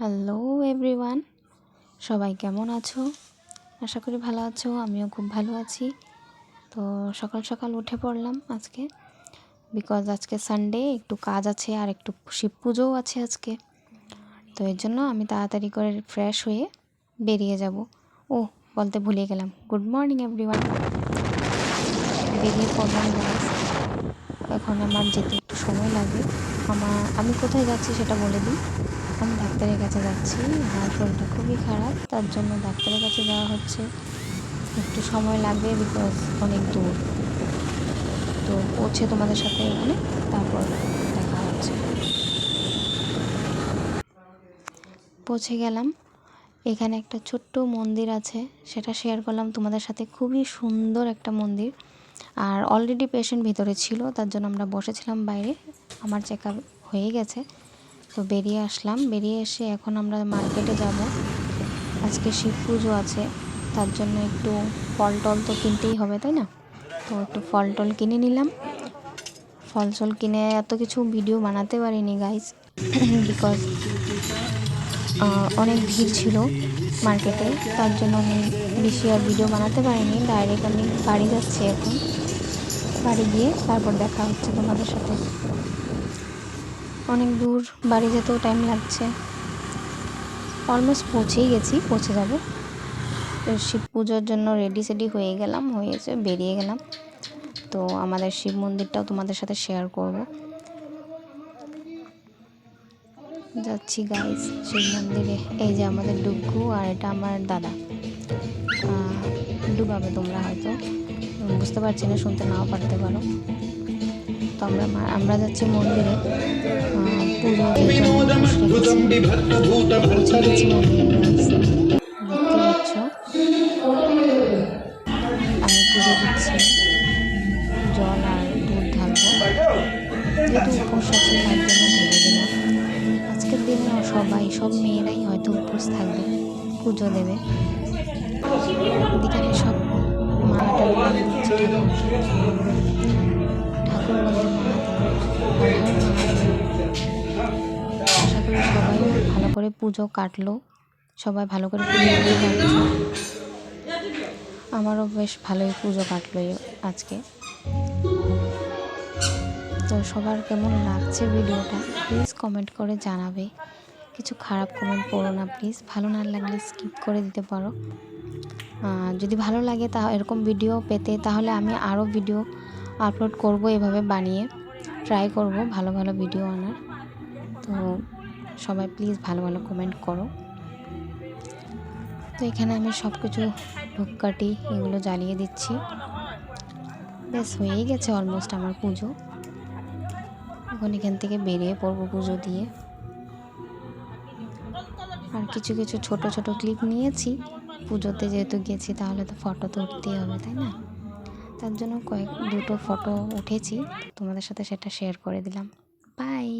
Hello everyone, সবাই কেমন আছো? আশা করি ভালো আছো। আমিও খুব ভালো আছি। তো সকাল সকাল উঠে পড়লাম আজকে, বিকজ আজকে সানডে, একটু কাজ আছে আর একটু শিব পুজোও আছে আজকে। তো এর জন্য আমি তাড়াতাড়ি করে ফ্রেশ হয়ে বেরিয়ে যাব। ও বলতে ভুলে গেলাম, গুড মর্নিং এভরিওয়ান। বেরিয়ে পড়লাম গাইস। এখন আমার যেতে একটু সময় লাগবে। আমি কোথায় যাচ্ছি সেটা বলে দিই। আমি ডাক্তারের কাছে যাচ্ছি। আমার শরীরটা খুবই খারাপ, তার জন্য ডাক্তারের কাছে যাওয়া হচ্ছে। একটু সময় লাগবে বিকজ অনেক দূর। তো পৌঁছে তোমাদের সাথে ওখানে তারপর দেখা হচ্ছে। পৌঁছে গেলাম। এখানে একটা ছোট্ট মন্দির আছে, সেটা শেয়ার করলাম তোমাদের সাথে। খুবই সুন্দর একটা মন্দির। আর অলরেডি পেশেন্ট ভিতরে ছিল, তার জন্য আমরা বসেছিলাম বাইরে। আমার চেক আপ হয়ে গেছে, তো বেরিয়ে আসলাম। বেরিয়ে এসে এখন আমরা মার্কেটে যাব। আজকে শিব পুজো আছে, তার জন্য একটু ফল টল তো কিনতেই হবে, তাই না? তো একটু ফল টল কিনে নিলাম। ফল টল কিনে এত কিছু ভিডিও বানাতে পারিনি গাইজ, বিকজ অনেক ভিড় ছিল মার্কেটে, তার জন্য আমি বেশি আর ভিডিও বানাতে পারিনি। ডাইরেক্ট আমি বাড়ি যাচ্ছি এখন। বাড়ি গিয়ে তারপর দেখা হচ্ছে তোমাদের সাথে। অনেক দূর, বাড়ি যেতেও টাইম লাগছে। অলমোস্ট পৌঁছেই গেছি, পৌঁছে যাব। তো শিব পুজোর জন্য রেডি সেডি হয়ে গেলাম, হয়েছে বেরিয়ে গেলাম। তো আমাদের শিব মন্দিরটাও তোমাদের সাথে শেয়ার করব। যাচ্ছি গাইস শিব মন্দিরে। এই যে আমাদের ডুগু, আর এটা আমার দাদা। ডুবাবে তোমরা হয়তো, বুঝতে পারছি না, শুনতে নাও পারতে পারো। তো আমরা যাচ্ছি মন্দিরে। পুজো পৌঁছে গেছি মন্দিরে গাইস, দেখতে পাচ্ছ। আমি পুজো দিচ্ছি, জল আর দুধ ঢালবো। যেহেতু উপোস আছে তার জন্য ঢেলে দিলাম। আজকের দিনে সব মেয়েরাই হয়তো উপোস থাকবে, পুজো দেবে। এদিকে আমি সব মালাটা লাগিয়ে দিচ্ছি ঠাকুর বলতে মহাদেব, আশা করি সবাই ভালো করে পুজো কাটলো, সবাই ভালো করে পুজো দিতে পারছো। আমারও বেশ ভালোই পুজো কাটলো আজকে। তো সবার কেমন লাগছে ভিডিওটা প্লিজ কমেন্ট করে জানাবে। কিছু খারাপ কমেন্ট করো না প্লিজ। ভালো না লাগলে স্কিপ করে দিতে পারো। যদি ভালো লাগে এরকম ভিডিও পেতে, তাহলে আমি আরও ভিডিও আপলোড করব, এভাবে বানিয়ে ট্রাই করব ভালো ভালো ভিডিও আনার। তো সবাই প্লিজ ভালো ভালো কমেন্ট করো। তো এখানে আমি সব কিছু ধূপকাঠি এগুলো জ্বালিয়ে দিচ্ছি। বেশ হয়েই গেছে অলমোস্ট আমার পুজো। এখন এখান থেকে বেরিয়ে পড়বো পুজো দিয়ে। আর কিছু কিছু ছোট ছোট ক্লিপ নিয়েছি। পুজোতে যেহেতু গেছি, তাহলে তো ফটো তো উঠতেই হবে, তাই না? তার জন্য দুটো ফটো উঠেছি, তোমাদের সাথে সেটা শেয়ার করে দিলাম। বাই।